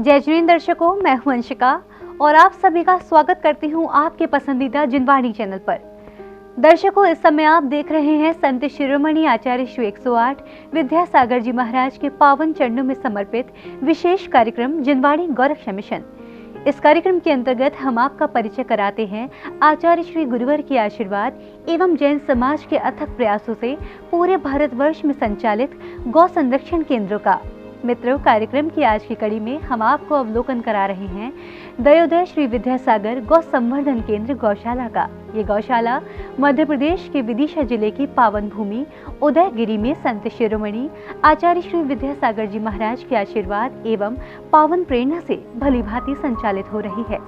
जय जैन दर्शकों, मैं हूं अंशिका और आप सभी का स्वागत करती हूं आपके पसंदीदा जिनवाणी चैनल पर। दर्शकों, इस समय आप देख रहे हैं संत शिरोमणि आचार्य श्री 108 विद्यासागर जी महाराज के पावन चरणों में समर्पित विशेष कार्यक्रम जिनवाणी गौरक्षा मिशन। इस कार्यक्रम के अंतर्गत हम आपका परिचय कराते हैं आचार्य श्री गुरुवर के आशीर्वाद एवं जैन समाज के अथक प्रयासों से पूरे भारतवर्ष में संचालित गौ संरक्षण केंद्रों का। मित्रों, कार्यक्रम की आज की कड़ी में हम आपको अवलोकन करा रहे हैं दयोदय श्री विद्यासागर गौ संवर्धन केंद्र गौशाला का। ये गौशाला मध्य प्रदेश के विदिशा जिले की पावन भूमि उदयगिरी में संत शिरोमणि आचार्य श्री विद्यासागर जी महाराज के आशीर्वाद एवं पावन प्रेरणा से भली भांति संचालित हो रही है।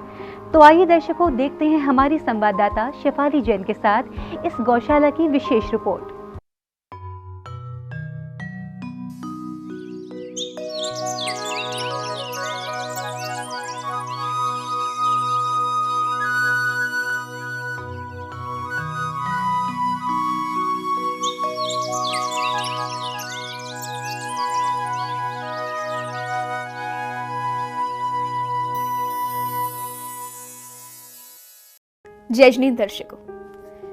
तो आइए दर्शकों, देखते हैं हमारी संवाददाता शेफाली जैन के साथ इस गौशाला की विशेष रिपोर्ट। जय जैन दर्शकों,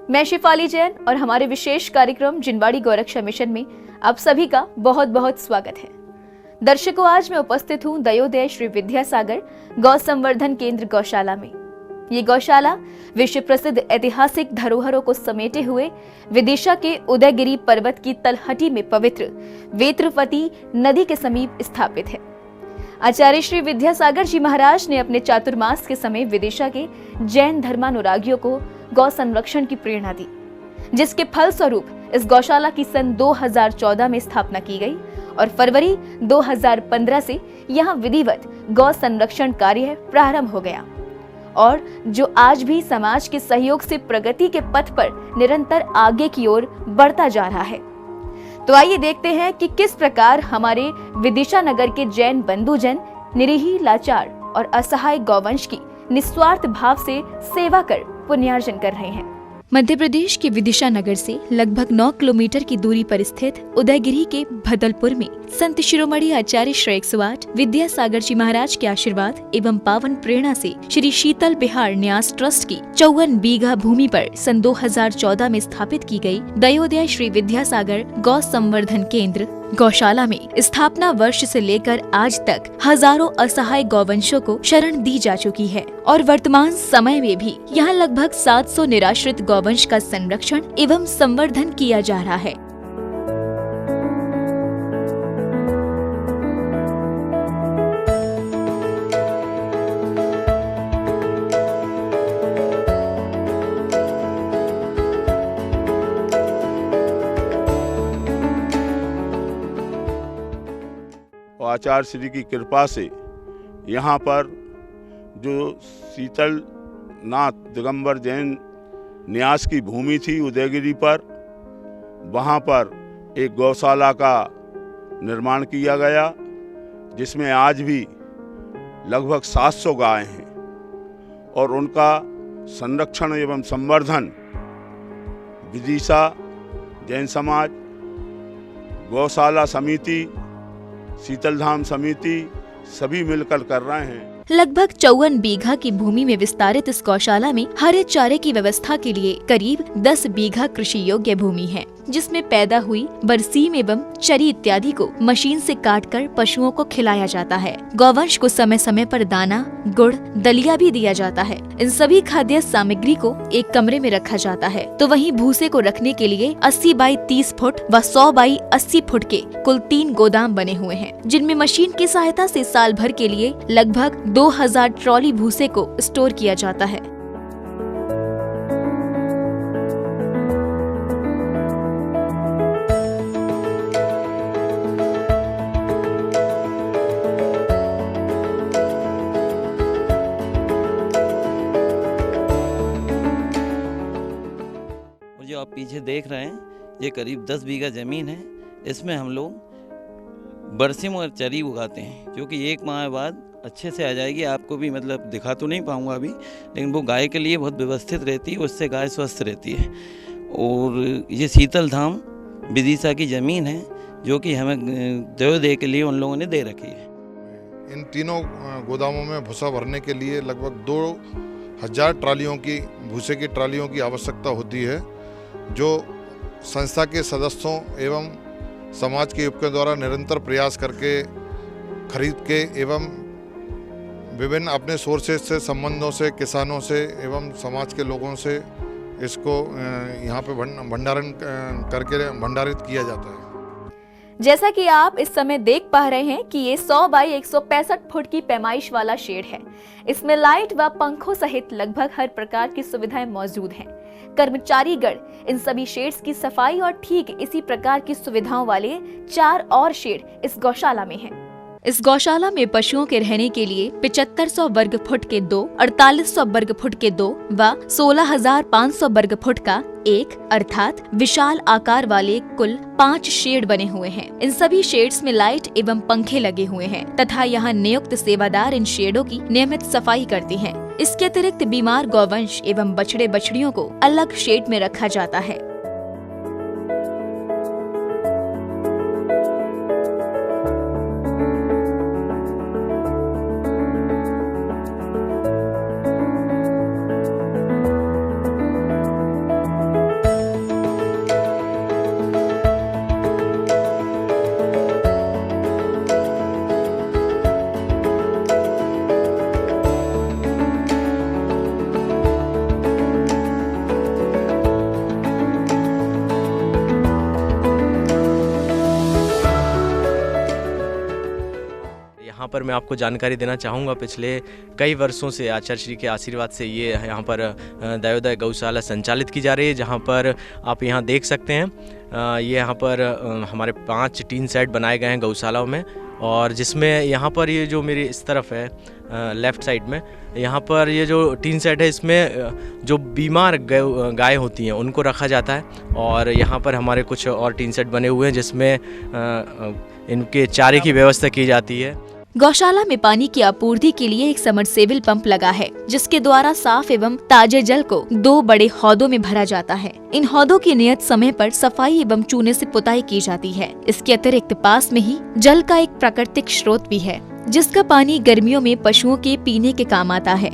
मैं शेफाली जैन और हमारे विशेष कार्यक्रम जिनवाणी गौरक्षा मिशन में आप सभी का बहुत बहुत स्वागत है। दर्शकों, आज मैं उपस्थित हूं दयोदय श्री विद्यासागर गौ संवर्धन केंद्र गौशाला में। ये गौशाला विश्व प्रसिद्ध ऐतिहासिक धरोहरों को समेटे हुए विदिशा के उदयगिरी पर्वत की तलहटी में पवित्र वेत्रवती नदी के समीप स्थापित है। आचार्य श्री विद्यासागर जी महाराज ने अपने चातुर्मास के समय विदिशा के जैन धर्मानुरागियों को गौ संरक्षण की प्रेरणा दी, जिसके फल स्वरूप इस गौशाला की सन 2014 में स्थापना की गई और फरवरी 2015 से यहाँ विधिवत गौ संरक्षण कार्य प्रारंभ हो गया और जो आज भी समाज के सहयोग से प्रगति के पथ पर निरंतर आगे की ओर बढ़ता जा रहा है। तो आइए देखते हैं कि किस प्रकार हमारे विदिशा नगर के जैन बंधुजन निरीह, लाचार और असहाय गौवंश की निस्वार्थ भाव से सेवा कर पुण्यार्जन कर रहे हैं। मध्य प्रदेश के विदिशा नगर से लगभग 9 किलोमीटर की दूरी पर स्थित उदयगिरी के भदलपुर में संत शिरोमणि आचार्य श्री 108 विद्यासागर जी महाराज के आशीर्वाद एवं पावन प्रेरणा से श्री शीतल बिहार न्यास ट्रस्ट की 54 बीघा भूमि पर सन 2014 में स्थापित की गई दयोदय श्री विद्यासागर गौ संवर्धन केंद्र गौशाला में स्थापना वर्ष से लेकर आज तक हजारों असहाय गौवंशों को शरण दी जा चुकी है और वर्तमान समय में भी यहाँ लगभग 700 निराश्रित गौवंश का संरक्षण एवं संवर्धन किया जा रहा है। आचार्य श्री की कृपा से यहाँ पर जो शीतल नाथ दिगंबर जैन न्यास की भूमि थी उदयगिरी पर, वहाँ पर एक गौशाला का निर्माण किया गया, जिसमें आज भी लगभग 700 गायें हैं और उनका संरक्षण एवं संवर्धन विदिशा जैन समाज, गौशाला समिति, शीतलधाम समिति सभी मिलकर कर रहे हैं। लगभग 54 बीघा की भूमि में विस्तारित इस गौशाला में हरे चारे की व्यवस्था के लिए करीब 10 बीघा कृषि योग्य भूमि है, जिसमें पैदा हुई बरसीम एवं चरी इत्यादि को मशीन से काटकर पशुओं को खिलाया जाता है। गौवंश को समय समय पर दाना, गुड़, दलिया भी दिया जाता है। इन सभी खाद्य सामग्री को एक कमरे में रखा जाता है, तो वहीं भूसे को रखने के लिए 80 बाई 30 फुट व 100 बाई 80 फुट के कुल 3 गोदाम बने हुए हैं, जिनमें मशीन की सहायता से साल भर के लिए लगभग 2000 ट्रॉली भूसे को स्टोर किया जाता है। जो आप पीछे देख रहे हैं, ये करीब 10 बीघा जमीन है। इसमें हम लोग बरसिम और चरी उगाते हैं, जो कि 1 माह बाद अच्छे से आ जाएगी। आपको भी मतलब दिखा तो नहीं पाऊंगा अभी, लेकिन वो गाय के लिए बहुत व्यवस्थित रहती है, उससे गाय स्वस्थ रहती है। और ये शीतल धाम विदिशा की ज़मीन है, जो कि हमें दयोदय के लिए उन लोगों ने दे रखी है। इन तीनों गोदामों में भूसा भरने के लिए लगभग 2000 ट्रालियों की भूसे की ट्रालियों की आवश्यकता होती है, जो संस्था के सदस्यों एवं समाज के युवकों द्वारा निरंतर प्रयास करके खरीद के एवं विभिन्न अपने सोर्सेज से, संबंधों से, किसानों से एवं समाज के लोगों से इसको यहाँ पे भंडारण करके भंडारित किया जाता है। जैसा कि आप इस समय देख पा रहे हैं कि ये 100 बाई 165 फुट की पैमाइश वाला शेड है। इसमें लाइट व पंखों सहित लगभग हर प्रकार की सुविधाएं मौजूद हैं। कर्मचारीगण इन सभी शेड्स की सफाई और ठीक इसी प्रकार की सुविधाओं वाले 4 और शेड इस गौशाला में हैं। इस गौशाला में पशुओं के रहने के लिए 7500 वर्ग फुट के 2, 4800 वर्ग फुट के 2 व 16500 वर्ग फुट का 1 अर्थात विशाल आकार वाले कुल 5 शेड बने हुए हैं। इन सभी शेड्स में लाइट एवं पंखे लगे हुए हैं तथा यहाँ नियुक्त सेवादार इन शेडों की नियमित सफाई करते हैं। इसके अतिरिक्त बीमार गौवंश एवं बछड़े बछड़ियों को अलग शेड में रखा जाता है। यहाँ पर मैं आपको जानकारी देना चाहूँगा, पिछले कई वर्षों से आचार्य श्री के आशीर्वाद से ये यहाँ पर दयोदय गौशाला संचालित की जा रही है, जहाँ पर आप यहाँ देख सकते हैं ये यहाँ पर हमारे 5 टीन सेट बनाए गए हैं गौशालाओं में, और जिसमें यहाँ पर ये जो मेरी इस तरफ है लेफ़्ट साइड में, यहाँ पर ये जो टीन सेट है इसमें जो बीमार गाय होती हैं उनको रखा जाता है। और यहाँ पर हमारे कुछ और टीन सेट बने हुए हैं जिसमें इनके चारे की व्यवस्था की जाती है। गौशाला में पानी की आपूर्ति के लिए एक सबमर्सिबल पंप लगा है, जिसके द्वारा साफ एवं ताजे जल को 2 बड़े हौदों में भरा जाता है। इन हौदों की नियत समय पर सफाई एवं चूने से पुताई की जाती है। इसके अतिरिक्त पास में ही जल का एक प्राकृतिक स्रोत भी है, जिसका पानी गर्मियों में पशुओं के पीने के काम आता है।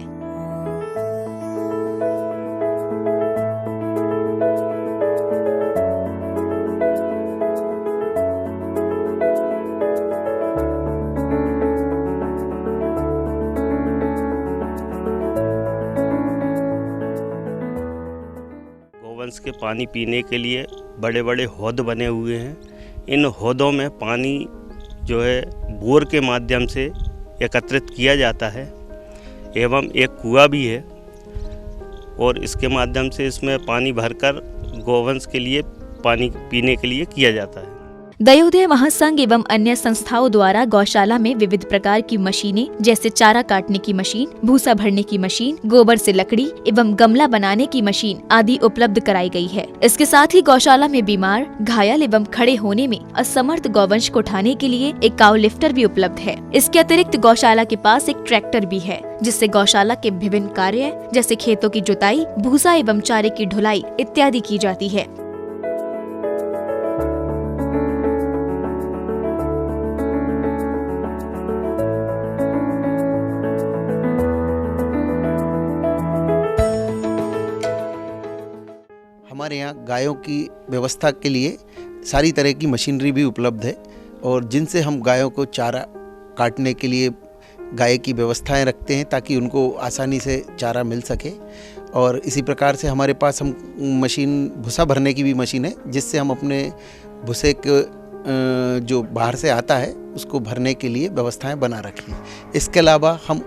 गौवंश के पानी पीने के लिए बड़े बड़े हौद बने हुए हैं। इन हौदों में पानी जो है बोर के माध्यम से एकत्रित किया जाता है एवं एक कुआं भी है, और इसके माध्यम से इसमें पानी भरकर गौवंश के लिए पानी पीने के लिए किया जाता है। दयोदय महासंघ एवं अन्य संस्थाओं द्वारा गौशाला में विविध प्रकार की मशीनें जैसे चारा काटने की मशीन, भूसा भरने की मशीन, गोबर से लकड़ी एवं गमला बनाने की मशीन आदि उपलब्ध कराई गई है। इसके साथ ही गौशाला में बीमार, घायल एवं खड़े होने में असमर्थ गौवंश को उठाने के लिए एक काउ लिफ्टर भी उपलब्ध है। इसके अतिरिक्त गौशाला के पास एक ट्रैक्टर भी है, जिससे गौशाला के विभिन्न कार्य जैसे खेतों की जुताई, भूसा एवं चारे की ढुलाई इत्यादि की जाती है। हमारे यहाँ गायों की व्यवस्था के लिए सारी तरह की मशीनरी भी उपलब्ध है, और जिनसे हम गायों को चारा काटने के लिए गाय की व्यवस्थाएं रखते हैं ताकि उनको आसानी से चारा मिल सके। और इसी प्रकार से हमारे पास हम मशीन भूसा भरने की भी मशीन है, जिससे हम अपने भूसे को जो बाहर से आता है उसको भरने के लिए व्यवस्थाएं बना रखी हैं। इसके अलावा हम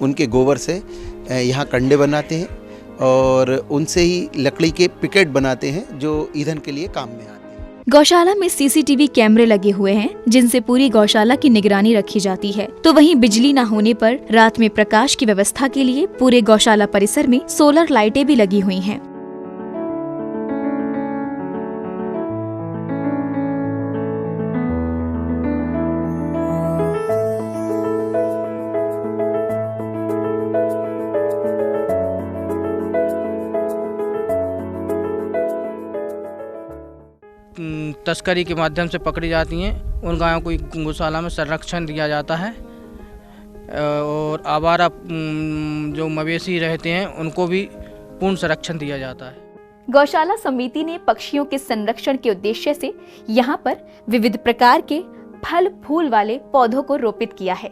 उनके गोबर से यहाँ कंडे बनाते हैं और उनसे ही लकड़ी के पिकेट बनाते हैं जो ईंधन के लिए काम में आते हैं। गौशाला में सीसीटीवी कैमरे लगे हुए हैं, जिनसे पूरी गौशाला की निगरानी रखी जाती है। तो वहीं बिजली न होने पर रात में प्रकाश की व्यवस्था के लिए पूरे गौशाला परिसर में सोलर लाइटें भी लगी हुई हैं। तस्करी के माध्यम से पकड़ी जाती हैं उन गायों को गौशाला में संरक्षण दिया जाता है और आवारा जो मवेशी रहते हैं उनको भी पूर्ण संरक्षण दिया जाता है। गौशाला समिति ने पक्षियों के संरक्षण के उद्देश्य से यहाँ पर विविध प्रकार के फल फूल वाले पौधों को रोपित किया है,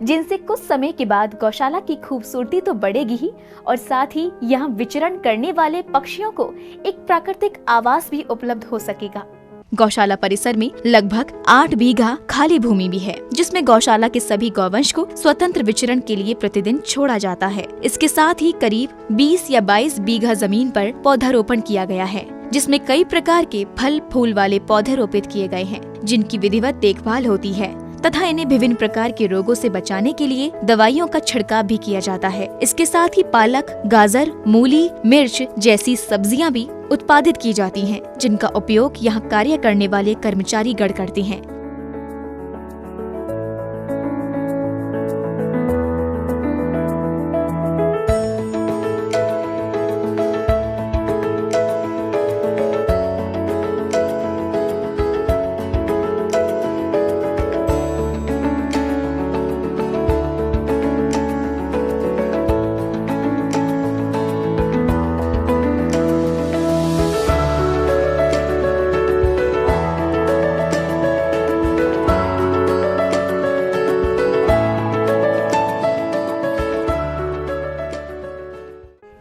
जिनसे कुछ समय के बाद गौशाला की खूबसूरती तो बढ़ेगी ही और साथ ही यहाँ विचरण करने वाले पक्षियों को एक प्राकृतिक आवास भी उपलब्ध हो सकेगा। गौशाला परिसर में लगभग 8 बीघा खाली भूमि भी है, जिसमें गौशाला के सभी गौवंश को स्वतंत्र विचरण के लिए प्रतिदिन छोड़ा जाता है। इसके साथ ही करीब 20 या 22 बीघा जमीन पर पौधारोपण किया गया है, जिसमें कई प्रकार के फल फूल वाले पौधे रोपित किए गए हैं, जिनकी विधिवत देखभाल होती है तथा इन्हें विभिन्न प्रकार के रोगों से बचाने के लिए दवाइयों का छिड़काव भी किया जाता है। इसके साथ ही पालक, गाजर, मूली, मिर्च जैसी सब्जियां भी उत्पादित की जाती हैं, जिनका उपयोग यहाँ कार्य करने वाले कर्मचारी गण करते हैं।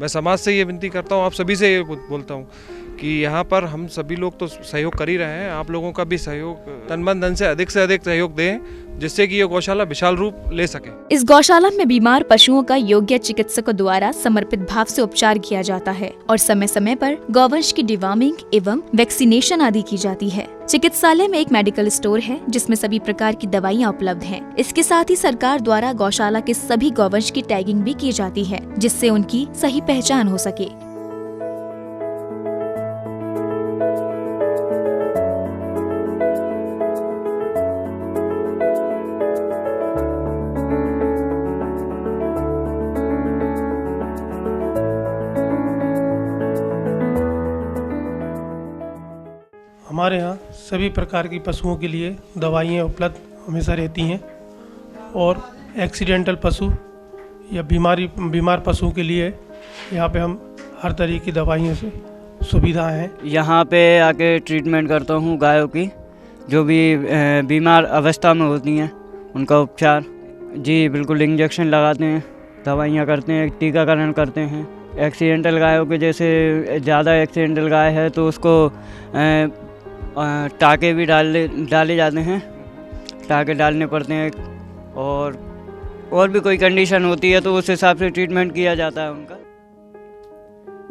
मैं समाज से ये विनती करता हूँ, आप सभी से ये बोलता हूँ कि यहाँ पर हम सभी लोग तो सहयोग कर ही रहे हैं, आप लोगों का भी सहयोग तन मन धन से अधिक सहयोग दें, जिससे कि ये गौशाला विशाल रूप ले सके। इस गौशाला में बीमार पशुओं का योग्य चिकित्सकों द्वारा समर्पित भाव से उपचार किया जाता है और समय समय पर गौवंश की डिवॉर्मिंग एवं वैक्सीनेशन आदि की जाती है। चिकित्सालय में एक मेडिकल स्टोर है, जिसमें सभी प्रकार की दवाइयाँ उपलब्ध हैं। इसके साथ ही सरकार द्वारा गौशाला के सभी गौवंश की टैगिंग भी की जाती है, जिससे उनकी सही पहचान हो सके। हमारे यहाँ सभी प्रकार की पशुओं के लिए दवाइयाँ उपलब्ध हमेशा रहती हैं और एक्सीडेंटल पशु या बीमार पशुओं के लिए यहाँ पे हम हर तरह की दवाइयों से सुविधाएं हैं। यहाँ पे आके ट्रीटमेंट करता हूँ गायों की, जो भी बीमार अवस्था में होती हैं उनका उपचार। जी बिल्कुल, इंजेक्शन लगाते हैं, दवाइयाँ करते हैं, टीकाकरण करते हैं। एक्सीडेंटल गायों के जैसे ज़्यादा एक्सीडेंटल गाय है तो उसको टाके भी डाले जाते हैं, टाके डालने पड़ते हैं और भी कोई कंडीशन होती है तो उस हिसाब से ट्रीटमेंट किया जाता है उनका।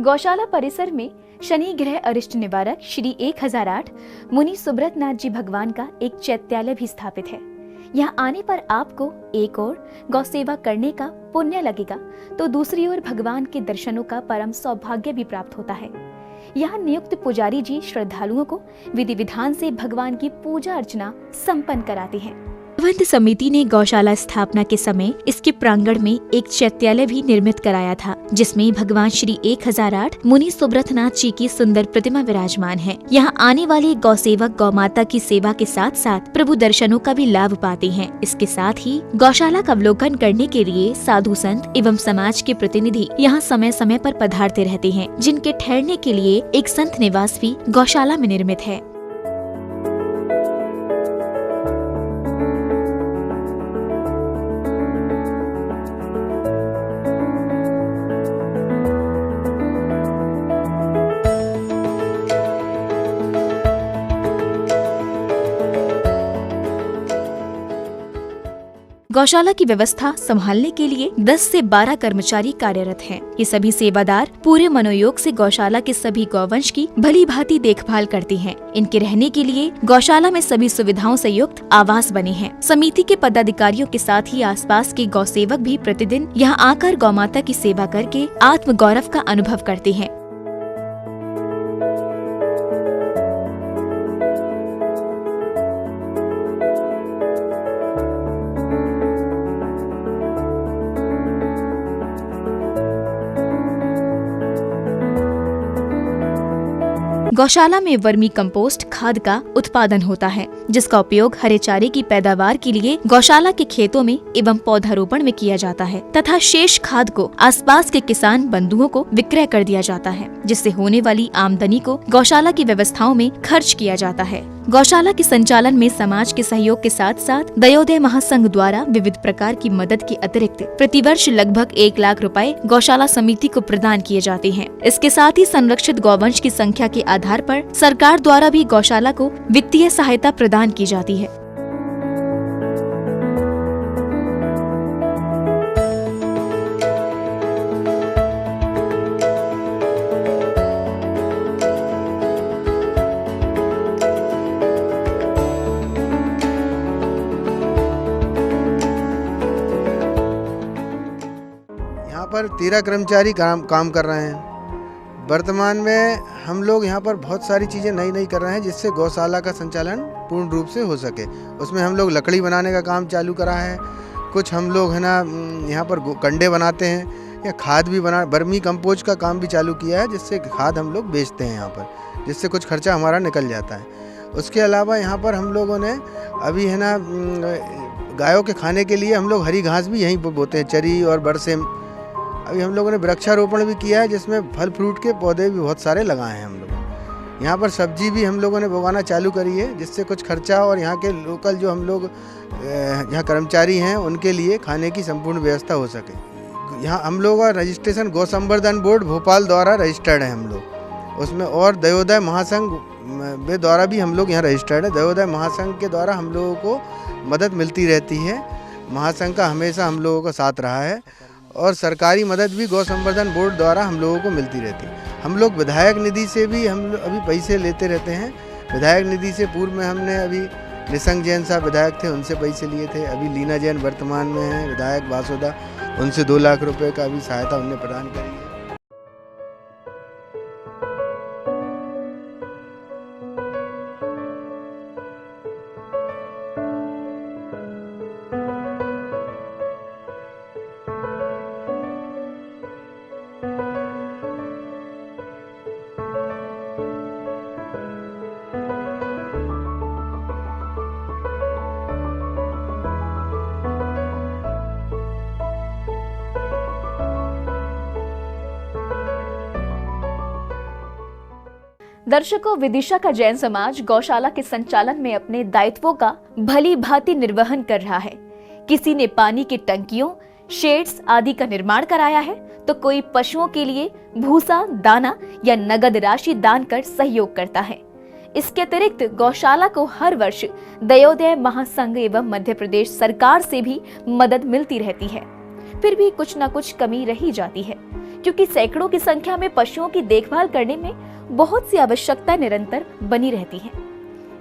गौशाला परिसर में शनि ग्रह अरिष्ट निवारक श्री 1008 मुनि सुब्रत नाथ जी भगवान का एक चैत्यालय भी स्थापित है। यहाँ आने पर आपको एक ओर गौ सेवा करने का पुण्य लगेगा तो दूसरी ओर भगवान के दर्शनों का परम सौभाग्य भी प्राप्त होता है। यहाँ नियुक्त पुजारी जी श्रद्धालुओं को विधि विधान से भगवान की पूजा अर्चना संपन्न कराते हैं। प्रबंध समिति ने गौशाला स्थापना के समय इसके प्रांगण में एक चैत्यालय भी निर्मित कराया था, जिसमें भगवान श्री 1008 मुनि सुब्रत नाथ जी की सुंदर प्रतिमा विराजमान है। यहाँ आने वाले गौ सेवक गौ माता की सेवा के साथ साथ प्रभु दर्शनों का भी लाभ पाते हैं। इसके साथ ही गौशाला का अवलोकन करने के लिए साधु संत एवं समाज के प्रतिनिधि यहाँ समय समय पर पधारते रहते हैं, जिनके ठहरने के लिए एक संत निवास भी गौशाला में निर्मित है। गौशाला की व्यवस्था संभालने के लिए 10 से 12 कर्मचारी कार्यरत हैं। ये सभी सेवादार पूरे मनोयोग से गौशाला के सभी गौवंश की भली भांति देखभाल करते हैं। इनके रहने के लिए गौशाला में सभी सुविधाओं से युक्त आवास बने हैं। समिति के पदाधिकारियों के साथ ही आसपास के गौ सेवक भी प्रतिदिन यहाँ आकर गौ माता की सेवा करके आत्म गौरव का अनुभव करते हैं। गौशाला में वर्मी कंपोस्ट खाद का उत्पादन होता है, जिसका उपयोग हरे चारे की पैदावार के लिए गौशाला के खेतों में एवं पौधारोपण में किया जाता है तथा शेष खाद को आसपास के किसान बंधुओं को विक्रय कर दिया जाता है, जिससे होने वाली आमदनी को गौशाला की व्यवस्थाओं में खर्च किया जाता है। गौशाला के संचालन में समाज के सहयोग के साथ साथ दयोदय महासंघ द्वारा विविध प्रकार की मदद के अतिरिक्त प्रतिवर्ष लगभग 1 लाख रुपए गौशाला समिति को प्रदान किए जाते हैं। इसके साथ ही संरक्षित गौवंश की संख्या के आधार पर सरकार द्वारा भी गौशाला को वित्तीय सहायता प्रदान की जाती है। पर 13 कर्मचारी काम कर रहे हैं। वर्तमान में हम लोग यहाँ पर बहुत सारी चीज़ें नई कर रहे हैं जिससे गौशाला का संचालन पूर्ण रूप से हो सके। उसमें हम लोग लकड़ी बनाने का काम चालू करा है, कुछ हम लोग है ना यहाँ पर कंडे बनाते हैं या खाद भी वर्मी कंपोस्ट का काम भी चालू किया है, जिससे खाद हम लोग बेचते हैं यहाँ पर, जिससे कुछ खर्चा हमारा निकल जाता है। उसके अलावा यहाँ पर हम लोगों ने अभी है ना गायों के खाने के लिए हम लोग हरी घास भी यहीं पर बोते हैं, चरी और बरसेम। अभी हम लोगों ने वृक्षारोपण भी किया है, जिसमें फल फ्रूट के पौधे भी बहुत सारे लगाए हैं हम लोग। यहाँ पर सब्जी भी हम लोगों ने उगाना चालू करी है, जिससे कुछ खर्चा और यहाँ के लोकल जो हम लोग यहाँ कर्मचारी हैं उनके लिए खाने की संपूर्ण व्यवस्था हो सके। यहाँ हम लोग का रजिस्ट्रेशन गौ संवर्धन बोर्ड भोपाल द्वारा रजिस्टर्ड है हम लोग उसमें, और दयोदय महासंघ द्वारा भी हम लोग यहाँ रजिस्टर्ड है। दयोदय महासंघ के द्वारा हम लोगों को मदद मिलती रहती है। महासंघ का हमेशा हम लोगों का साथ रहा है और सरकारी मदद भी गौ संवर्धन बोर्ड द्वारा हम लोगों को मिलती रहती है। हम लोग विधायक निधि से भी हम अभी पैसे लेते रहते हैं। विधायक निधि से पूर्व में हमने अभी निशंक जैन साहब विधायक थे, उनसे पैसे लिए थे। अभी लीना जैन वर्तमान में हैं विधायक बासोदा, उनसे 2 लाख रुपए का भी सहायता उन्होंने प्रदान करी है। दर्शकों, विदिशा का जैन समाज गौशाला के संचालन में अपने दायित्वों का भली भांति निर्वहन कर रहा है। किसी ने पानी की टंकियों, शेड्स आदि का निर्माण कराया है, तो कोई पशुओं के लिए भूसा, दाना या नगद राशि दान कर सहयोग करता है। इसके अतिरिक्त गौशाला को हर वर्ष दयोदय महासंघ एवं मध्य प्रदेश सरकार से भी मदद मिलती रहती है। फिर भी कुछ न कुछ कमी रही जाती है, क्योंकि सैकड़ों की संख्या में पशुओं की देखभाल करने में बहुत सी आवश्यकता निरंतर बनी रहती है।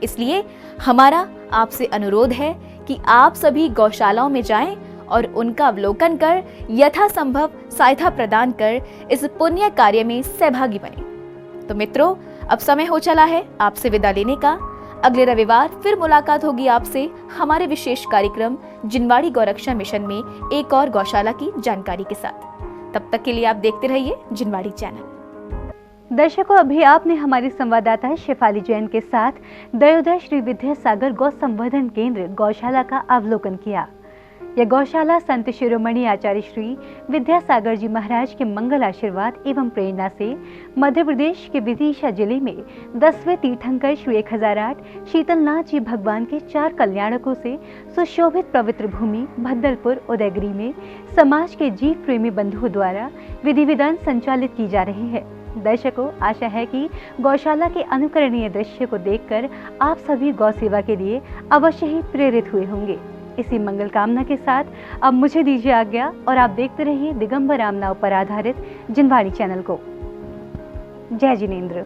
इसलिए हमारा आपसे अनुरोध है कि आप सभी गौशालाओं में जाएं और उनका अवलोकन कर यथासंभव सहायता प्रदान कर इस पुण्य कार्य में सहभागी बने। तो मित्रों, अब समय हो चला है आपसे विदा लेने का। अगले रविवार फिर मुलाकात होगी आपसे हमारे विशेष कार्यक्रम जिनवाड़ी गौरक्षा मिशन में एक और गौशाला की जानकारी के साथ। तब तक के लिए आप देखते रहिए जिनवाड़ी चैनल। दर्शकों, अभी आपने हमारी संवाददाता शेफाली जैन के साथ दयोदय श्री विद्यासागर गौ संवर्धन केंद्र गौशाला का अवलोकन किया। यह गौशाला संत शिरोमणि आचार्य श्री विद्यासागर जी महाराज के मंगल आशीर्वाद एवं प्रेरणा से मध्य प्रदेश के विदिशा जिले में 10वें तीर्थंकर श्री 1008 शीतलनाथ जी भगवान के 4 कल्याणकों से सुशोभित पवित्र भूमि भद्दलपुर उदयगिरी में समाज के जीव प्रेमी बंधुओं द्वारा विधि विधान संचालित की जा रही है। दर्शकों, आशा है कि गौशाला के अनुकरणीय दृश्य को देखकर आप सभी गौ सेवा के लिए अवश्य ही प्रेरित हुए होंगे। इसी मंगल कामना के साथ अब मुझे दीजिए आज्ञा और आप देखते रहिए दिगंबर रामनाव पर आधारित जिनवाड़ी चैनल को। जय जिनेंद्र।